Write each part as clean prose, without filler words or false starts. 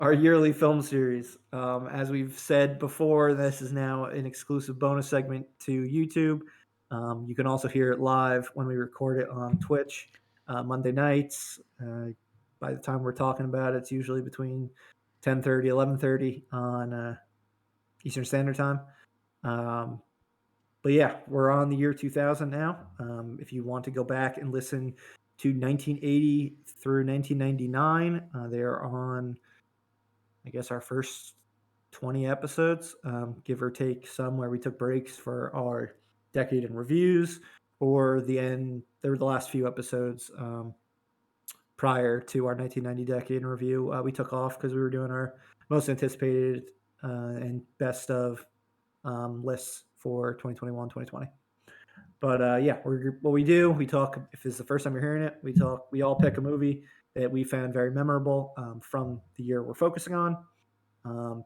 our yearly film series. As we've said before, this is now an exclusive bonus segment to YouTube. You can also hear it live when we record it on Twitch Monday nights. By the time we're talking about it, it's usually between 10:30, 11:30 on Eastern Standard Time. Um, but yeah, we're on the year 2000 now. If you want to go back and listen to 1980 through 1999, they're on, I guess, our first 20 episodes, give or take some where we took breaks for our decade in reviews, or the end. There were the last few episodes prior to our 1990 decade in review. We took off because we were doing our most anticipated and best of lists for 2021, 2020. But yeah, what we do, we talk. If this is the first time you're hearing it, we talk. We all pick a movie that we found very memorable from the year we're focusing on.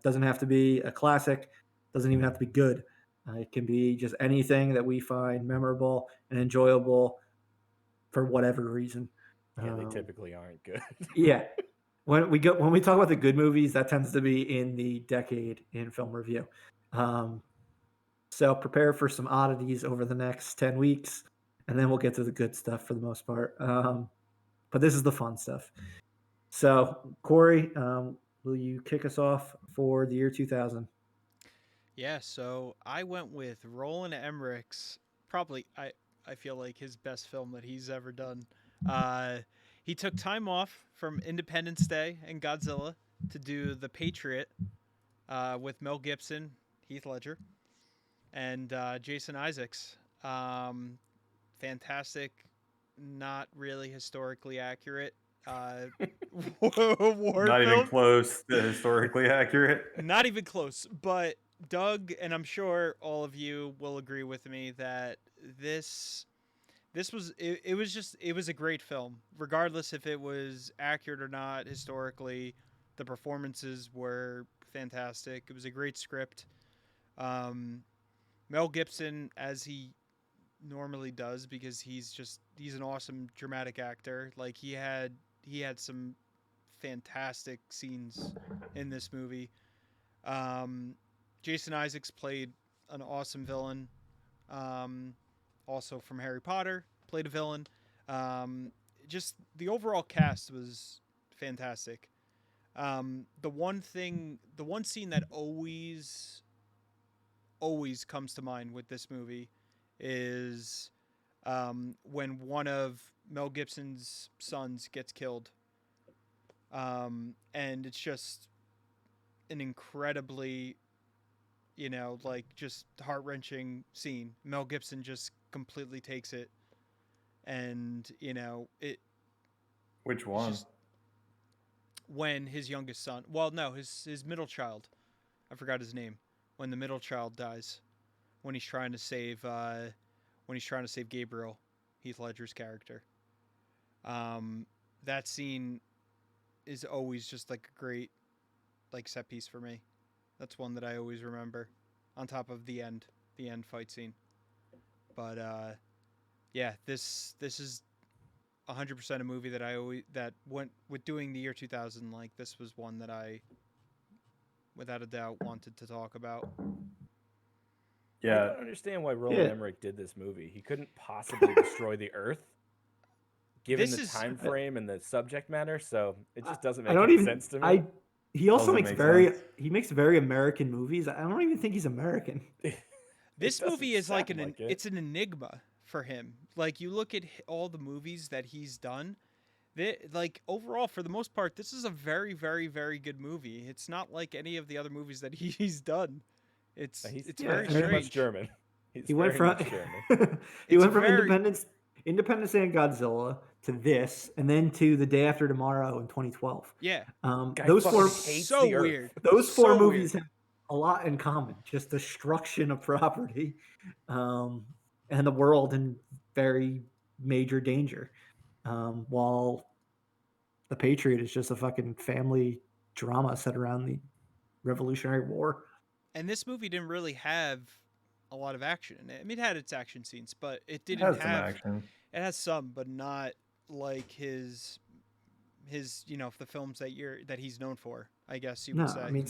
Doesn't have to be a classic. Doesn't even have to be good. It can be just anything that we find memorable and enjoyable for whatever reason. Yeah, they Um, typically aren't good. yeah, when we talk about the good movies, that tends to be in the decade in film review. Um, so prepare for some oddities over the next 10 weeks, and then we'll get to the good stuff for the most part. But this is the fun stuff. So, Corey, will you kick us off for the year 2000? Yeah, so I went with Roland Emmerich's probably I feel like his best film that he's ever done. Uh, he took time off from Independence Day and Godzilla to do The Patriot with Mel Gibson, Heath Ledger, and Jason Isaacs. Fantastic, not really historically accurate uh, war Not even film. close to historically accurate. Not even close. But Doug, and I'm sure all of you will agree with me that it was a great film, regardless if it was accurate or not historically. The performances were fantastic. It was a great script. Um, Mel Gibson, as he normally does, because he's an awesome dramatic actor. Like he had some fantastic scenes in this movie. Um, Jason Isaacs played an awesome villain. Um, Also from Harry Potter, played a villain. Um, just the overall cast was fantastic. The one scene that always comes to mind with this movie is when one of Mel Gibson's sons gets killed. And it's just an incredibly, like just heart wrenching scene. Mel Gibson just completely takes it, and Which it's one? just when his youngest son, well, no, his middle child, I forgot his name, when the middle child dies, when he's trying to save Gabriel, Heath Ledger's character. Um, that scene is always just like a great like set piece for me. That's one that I always remember. On top of the end fight scene. But yeah, this is 100% a movie that I always that went with doing the year 2000. Like this was one that I, without a doubt, wanted to talk about. I Yeah, don't understand why Roland Yeah. Emmerich did this movie. He couldn't possibly destroy the Earth, given This the is time frame and the subject matter. So it just doesn't I make don't any even. sense to me. I he also doesn't makes make very sense. he makes very American movies. I don't even think he's American. this doesn't movie is like sound like it. it's an enigma for him. Like you look at all the movies that he's done. Like overall, for the most part, this is a very, very, very good movie. It's not like any of the other movies that he's done. He's It's Yeah, very he's I very mean, much strange. German. He's he went very from much German. he It's went from very Independence Day and Godzilla to this, and then to The Day After Tomorrow in 2012. yeah, Guy Those fucking four hates so the Earth. weird, those four so movies weird. have a lot in common: just destruction of property, um, and the world in very major danger. While The Patriot is just a fucking family drama set around the Revolutionary War. And this movie didn't really have a lot of action in it. I mean, it had its action scenes, but it it didn't has some have. action. It has some, but not like his the films that he's known for. I guess you No, would say. I mean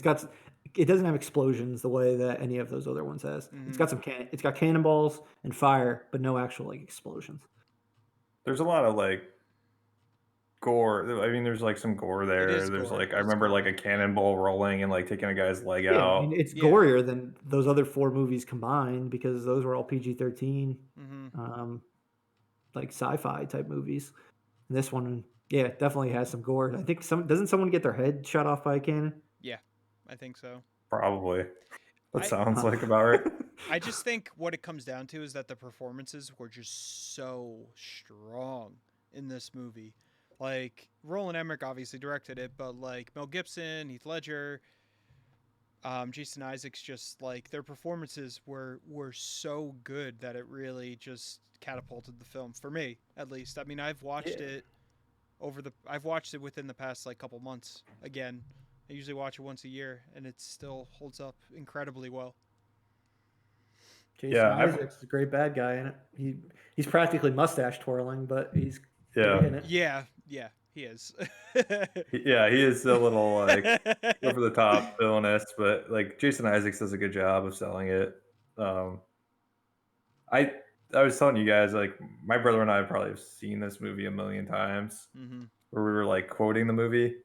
it doesn't have explosions the way that any of those other ones has. It's got it's got cannonballs and fire, but no actual like explosions. There's a lot of like gore. I mean, there's like some gore there. is There's gore. like I It's remember like gore. a cannonball rolling and like taking a guy's leg Yeah, I out. mean it's Yeah. gorier than those other 4 movies combined because those were all PG-13, like sci-fi type movies. And this one, yeah, definitely has some gore. I think doesn't someone get their head shot off by a cannon? Yeah, I think so. Probably. That I- sounds like about right. I just think what it comes down to is that the performances were just so strong in this movie. Like Roland Emmerich obviously directed it, but like Mel Gibson, Heath Ledger, Jason Isaacs, just like their performances were so good that it really just catapulted the film for me, at least. I mean, I've watched it within the past like couple months again. I usually watch it once a year, and it still holds up incredibly well. Jason Isaacs is a great bad guy in it. He's practically mustache twirling, but he's great in it. Yeah, he is. Yeah, he is a little like over the top villainous, but like Jason Isaacs does a good job of selling it. I was telling you guys, like my brother and I probably have seen this movie a million times, where we were like quoting the movie,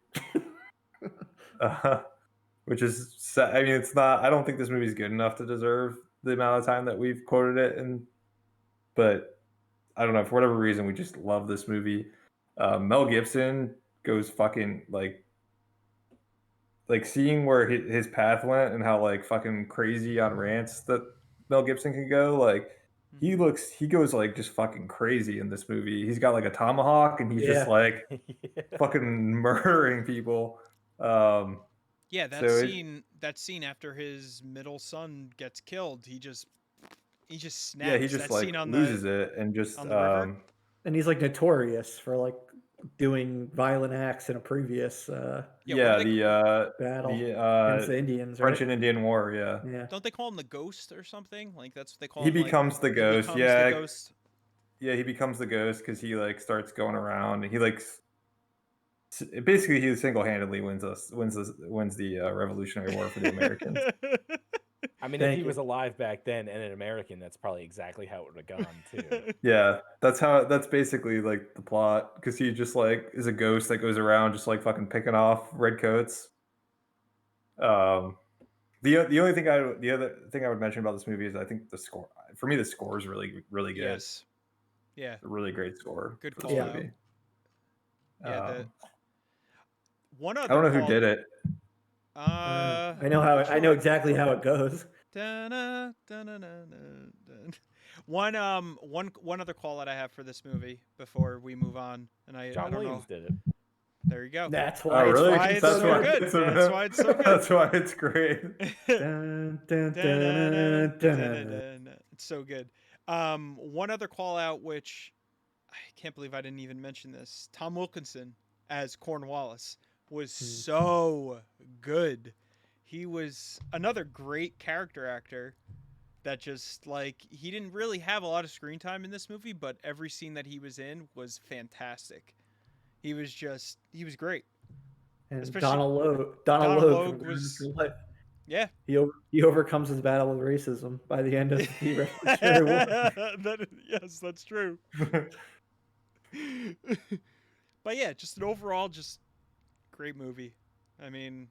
which is sad. I mean, it's not. I don't think this movie is good enough to deserve the amount of time that we've quoted it, but I don't know, for whatever reason, we just love this movie. Mel Gibson goes fucking like seeing where his path went and how like fucking crazy on rants that Mel Gibson can go. Like he goes like just fucking crazy in this movie. He's got like a tomahawk and he's just like fucking murdering people. Yeah, that scene after his middle son gets killed, he just snaps. Yeah, he just that like scene on loses it and just on the river. And he's like notorious for like doing violent acts in a previous the battle against the Indians, French right? and Indian War. Yeah. Don't they call him the Ghost or something? Like that's what they call He him. becomes the ghost. He becomes the ghost. Yeah, he becomes the ghost because he like starts going around. And he like basically he single-handedly wins the Revolutionary War for the Americans. I mean, if he was alive back then and an American, that's probably exactly how it would have gone too. Yeah, that's basically like the plot, because he just like is a ghost that goes around just like fucking picking off redcoats. The other thing I would mention about this movie is I think the score. For me, the score is really good. Yes. Yeah. It's a really great score. Good call. Movie. Yeah. One other. I don't know who did it. I know exactly how it goes. One other call that I have for this movie before we move on, and John Williams did it. There you go. That's why. Oh, really? It's so good. That's why it's so good. That's why it's great. It's so good. One other call out, which I can't believe I didn't even mention this. Tom Wilkinson as Cornwallis was so good. He was another great character actor that just like he didn't really have a lot of screen time in this movie, but every scene that he was in was fantastic. He was great. And Especially- Donald Logue was yeah. He overcomes his battle with racism by the end of the Revolutionary War. Yes, that's true. But yeah, just an overall just great movie. I mean,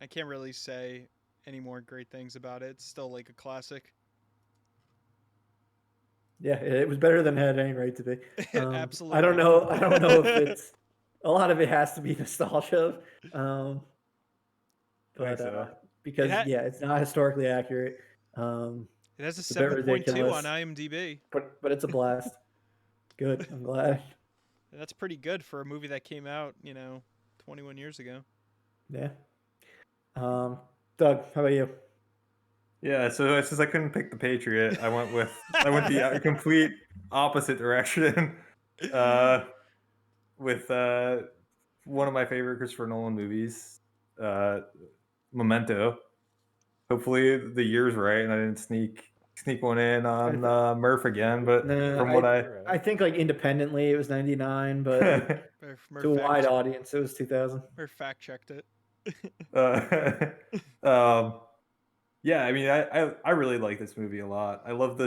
I can't really say any more great things about it. It's still like a classic. Yeah, it was better than it had any right to be. Absolutely. I don't know if it's a lot of it has to be nostalgia. Because it's not historically accurate. It has a it's a bit 7.2 ridiculous, on IMDb. But it's a blast. Good. I'm glad. That's pretty good for a movie that came out, 21 years ago. Yeah. Doug, how about you? Yeah, so since I couldn't pick the Patriot, I went the complete opposite direction. With one of my favorite Christopher Nolan movies, Memento. Hopefully the year's right and I didn't sneak one in on Murph again, but I think like independently it was 99, but to a wide audience it was 2000. Or fact checked it. Yeah, I mean, I really like this movie a lot. I love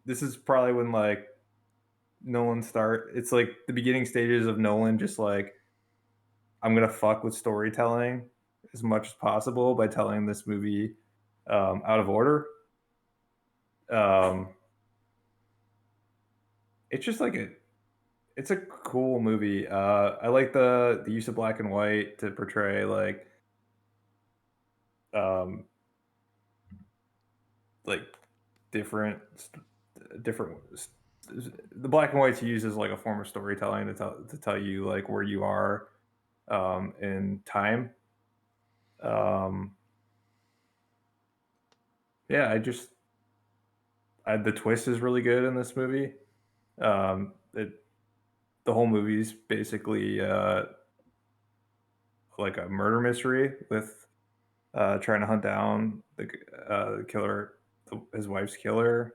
this is probably when like Nolan start. It's like the beginning stages of Nolan, just like I'm gonna fuck with storytelling as much as possible by telling this movie out of order. Um, it's just like it's a cool movie. I like the use of black and white to portray um, like different different the black and white's used as like a form of storytelling to tell you like where you are in time. Um, yeah, the twist is really good in this movie. It The whole movie's basically like a murder mystery with trying to hunt down the killer, his wife's killer.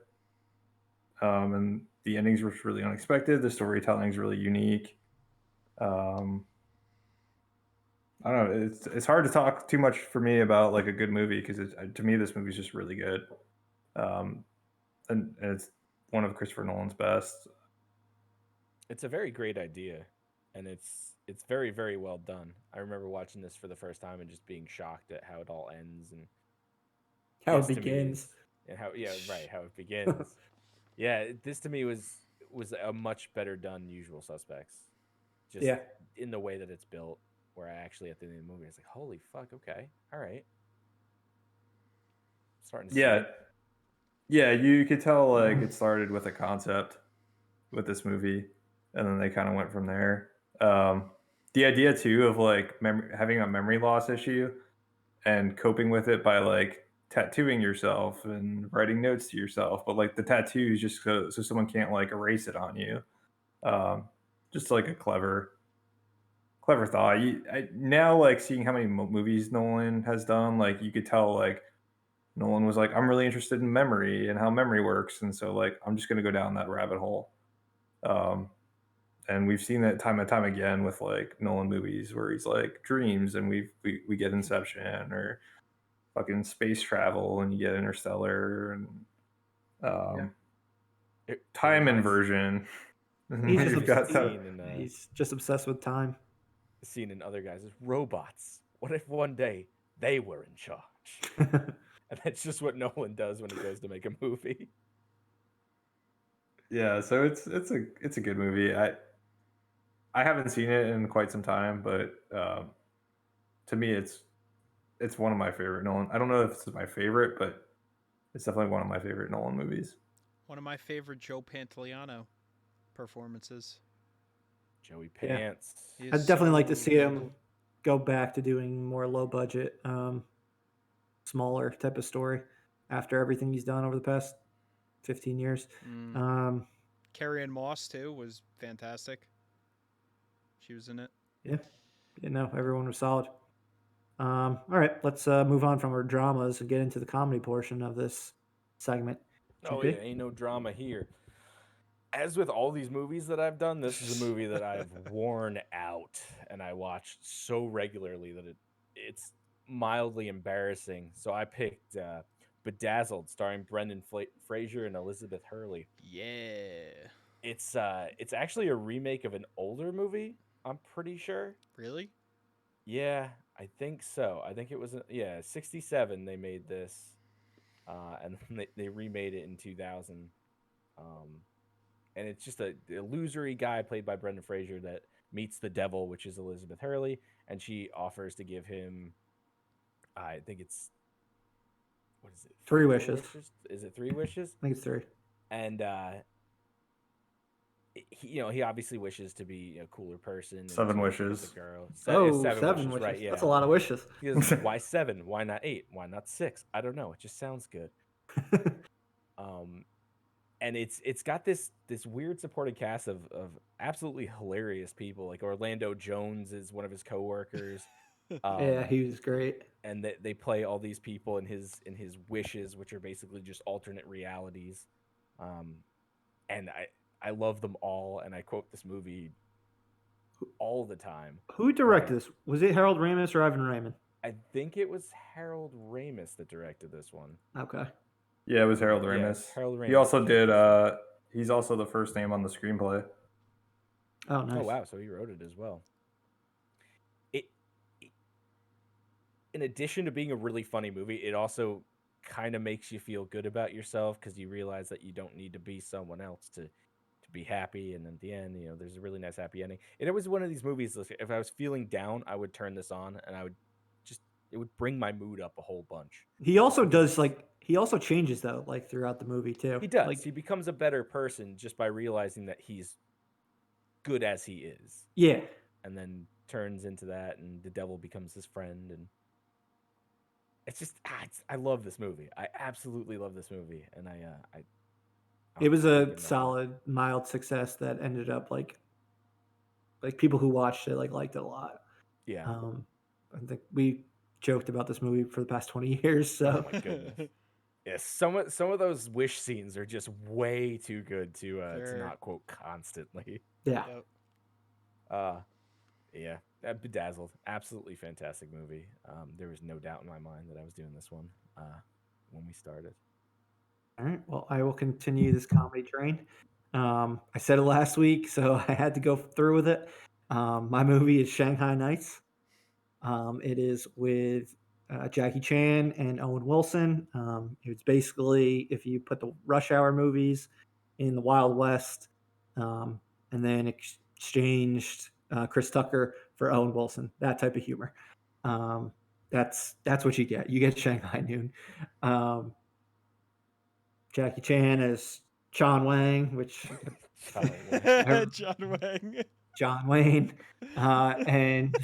And the endings were really unexpected. The storytelling is really unique. Um, I don't know. It's hard to talk too much for me about like a good movie because to me this movie's just really good. Um, and it's one of Christopher Nolan's best. It's a very great idea, and it's very very well done. I remember watching this for the first time and just being shocked at how it all ends and How it this to me begins. is and how yeah right how it begins. Yeah, this to me was a much better done Usual Suspects, just Yeah. in the way that it's built. Where I actually at the end of the movie, I was like, holy fuck, okay, all right, starting to see Yeah, it. yeah, you could tell like it started with a concept with this movie, and then they kind of went from there. The idea too of like having a memory loss issue and coping with it by like tattooing yourself and writing notes to yourself, but like the tattoos just so someone can't like erase it on you. Um, just like a clever thought. Now like seeing how many movies Nolan has done, like you could tell like Nolan was like, I'm really interested in memory and how memory works, and so like I'm just gonna go down that rabbit hole. Um, and we've seen that time and time again with like Nolan movies where he's like dreams, and we get Inception or fucking space travel, and you get Interstellar and Yeah. It time reminds inversion. He's just You've got scene in he's just obsessed with time. scene in other guys is robots. What if one day they were in charge? And that's just what Nolan does when he goes to make a movie. yeah. So it's a good movie. I haven't seen it in quite some time, but to me, it's one of my favorite Nolan. I don't know if it's my favorite, but it's definitely one of my favorite Nolan movies. One of my favorite Joe Pantoliano performances. Joey Yeah. Pants. He is I'd definitely like to so see good. him go back to doing more low budget, smaller type of story after everything he's done over the past 15 years. Carrie Ann Moss too was fantastic. She was in it. Yeah. No, everyone was solid. All right, let's move on from our dramas and get into the comedy portion of this segment. Oh GP? yeah, ain't no drama here. As with all these movies that I've done, this is a movie that I've worn out and I watch so regularly that it's mildly embarrassing. So I picked Bedazzled, starring Brendan Fraser and Elizabeth Hurley. Yeah. It's actually a remake of an older movie. I'm pretty sure. Really? Yeah, I think so. I think it was 67 they made this, and then they remade it in 2000. And it's just a illusory guy played by Brendan Fraser that meets the devil, which is Elizabeth Hurley, and she offers to give him, I think it's, what is it? 3 wishes. Is it 3 wishes? I think it's 3. And he obviously wishes to be a cooler person. And 7 to wishes. The girl. Seven wishes. Right? Yeah. That's a lot of wishes. He goes, why 7? Why not 8? Why not 6? I don't know. It just sounds good. And it's got this weird supporting cast of absolutely hilarious people. Like Orlando Jones is one of his coworkers. Yeah, he was great. And they play all these people in his wishes, which are basically just alternate realities. And I love them all, and I quote this movie all the time. Who directed this? Was it Harold Ramis or Ivan Reitman? I think it was Harold Ramis that directed this one. Okay. Yeah, it was Harold Yeah, Ramis. Harold Ramis He also directed did. this one. He's also the first name on the screenplay. Oh, nice. Oh wow, so he wrote it as well. It in addition to being a really funny movie, it also kind of makes you feel good about yourself because you realize that you don't need to be someone else to be happy. And at the end, there's a really nice happy ending. And it was one of these movies. If I was feeling down, I would turn this on, and it would bring my mood up a whole bunch. He also does he also changes though, like throughout the movie too. He does. Like, He becomes a better person just by realizing that he's good as he is. yeah. And then turns into that, and the devil becomes his friend, and it's just I love this movie. I absolutely love this movie, and It was I a freaking love it. solid, mild success that ended up like people who watched it liked it a lot. Yeah. I think we joked about this movie for the past 20 years. So Oh my goodness. Yeah, some of those wish scenes are just way too good to not quote constantly. yeah. Yep. Yeah, Bedazzled, absolutely fantastic movie. There was no doubt in my mind that I was doing this one when we started. All right. Well, I will continue this comedy train. I said it last week, so I had to go through with it. My movie is Shanghai Nights. It is with Jackie Chan and Owen Wilson. It's basically if you put the Rush Hour movies in the Wild West, and then exchanged Chris Tucker for Owen Wilson, that type of humor. That's what you get. You get Shanghai Noon. Jackie Chan as John Wang, which John Wang. John Wayne, and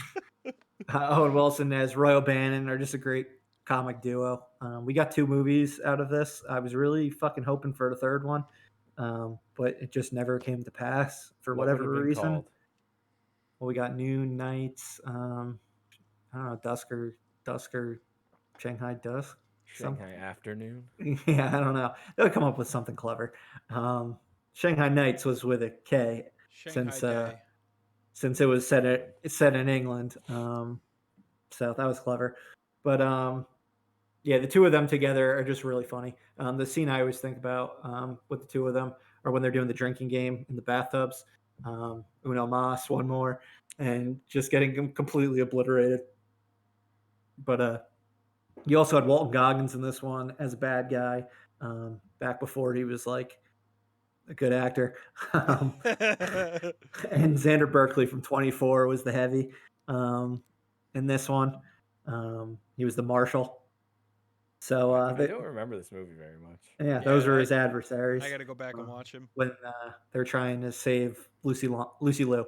Owen Wilson as Roy O'Bannon are just a great comic duo. We got 2 movies out of this. I was really fucking hoping for the third one, but it just never came to pass for What would whatever it have been reason. called? Well, we got Noon, Nights, I don't know, Dusker, Shanghai Dusk. Shanghai Afternoon. Yeah, I don't know. They'll come up with something clever. Shanghai Nights was with a K Shanghai since it was set in England. So that was clever. But yeah, the 2 of them together are just really funny. The scene I always think about with the 2 of them are when they're doing the drinking game in the bathtubs. Uno mas, one more, and just getting them completely obliterated. But you also had Walton Goggins in this one as a bad guy, back before he was like a good actor. And Xander Berkeley from 24 was the heavy in this one. He was the marshal. So I don't remember this movie very much. yeah, those were his adversaries. I got to go back and watch him when they're trying to save Lucy Liu,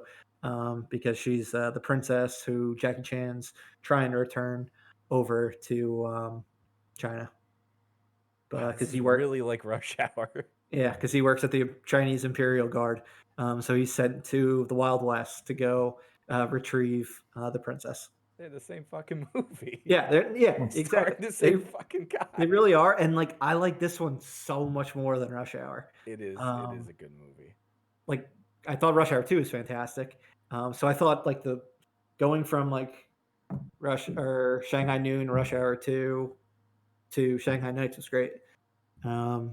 because she's the princess who Jackie Chan's trying to return over to China. But because he really like Rush Hour. Yeah, because he works at the Chinese Imperial Guard. So he's sent to the Wild West to go retrieve the princess. They're the same fucking movie. Yeah, exactly. The same fucking guy. They really are, and I like this one so much more than Rush Hour. It is a good movie. Like I thought Rush Hour 2 was fantastic. So I thought the going from Shanghai Noon, Rush Hour 2 to Shanghai Nights was great. But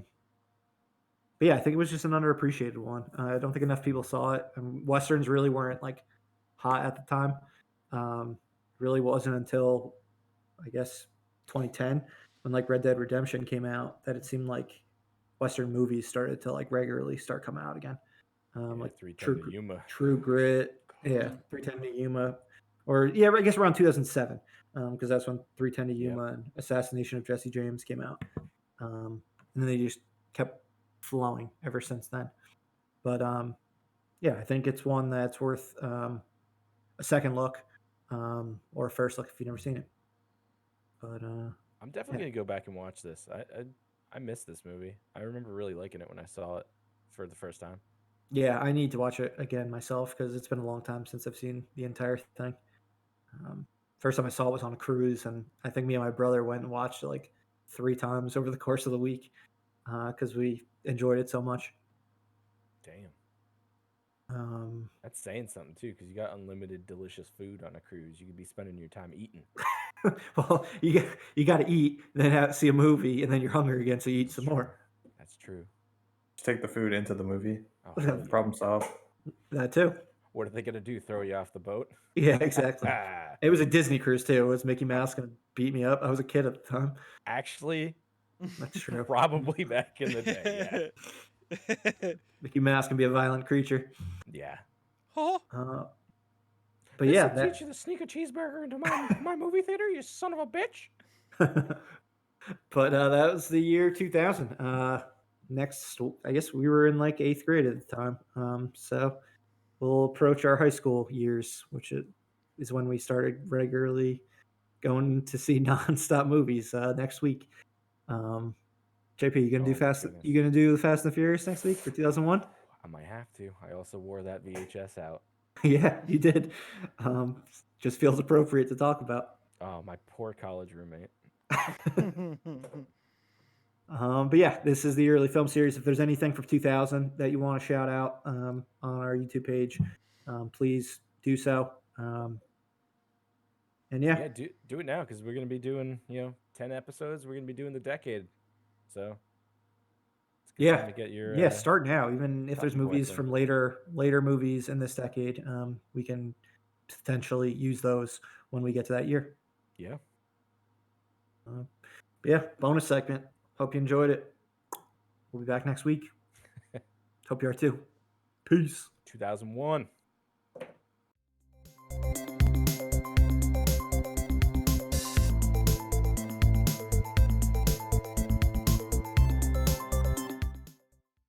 yeah, I think it was just an underappreciated one. I don't think enough people saw it. Westerns really weren't hot at the time. Really wasn't until I guess 2010 when Red Dead Redemption came out that it seemed like Western movies started to regularly start coming out again. True Grit, yeah, 310 to Yuma, or I guess around 2007, because that's when 310 to Yuma and Assassination of Jesse James came out, and then they just kept flowing ever since then. But yeah, I think it's one that's worth a second look, or a first look if you've never seen it. But I'm definitely gonna go back and watch this. I missed this movie. I remember really liking it when I saw it for the first time. Yeah, I need to watch it again myself because it's been a long time since I've seen the entire thing. First time I saw it was on a cruise, and I think me and my brother went and watched it 3 times over the course of the week because we enjoyed it so much. Damn. That's saying something too, because you got unlimited delicious food on a cruise. You could be spending your time eating. Well, you got to eat, then see a movie, and then you're hungry again, so you eat some more. That's true. Just take the food into the movie. Oh, hell yeah. Problem solved. That too. What are they gonna do? Throw you off the boat? Yeah, exactly. It was a Disney cruise too. It was Mickey Mouse gonna beat me up. I was a kid at the time. Actually, That's true. probably back in the day. Mickey Mouse can be a violent creature. Yeah. Oh, But yeah, This'll teach you to sneak a cheeseburger into my movie theater, you son of a bitch. but that was the year 2000. Next, I guess we were in like 8th grade at the time. So we'll approach our high school years, which is when we started regularly going to see nonstop movies next week. JP, you gonna do Fast? goodness. You gonna do the Fast and the Furious next week for 2001? I might have to. I also wore that VHS out. Yeah, you did. Just feels appropriate to talk about. Oh, my poor college roommate. But yeah, this is the early film series. If there's anything from 2000 that you want to shout out on our YouTube page, please do so. And Yeah, do it now, because we're gonna be doing 10 episodes. We're gonna be doing the decade, so it's a good time to get your start now. Even if there's popcorn movies thing. from later movies in this decade, we can potentially use those when we get to that year. Yeah. But yeah, bonus segment. Hope you enjoyed it. We'll be back next week. Hope you are too. Peace. 2001.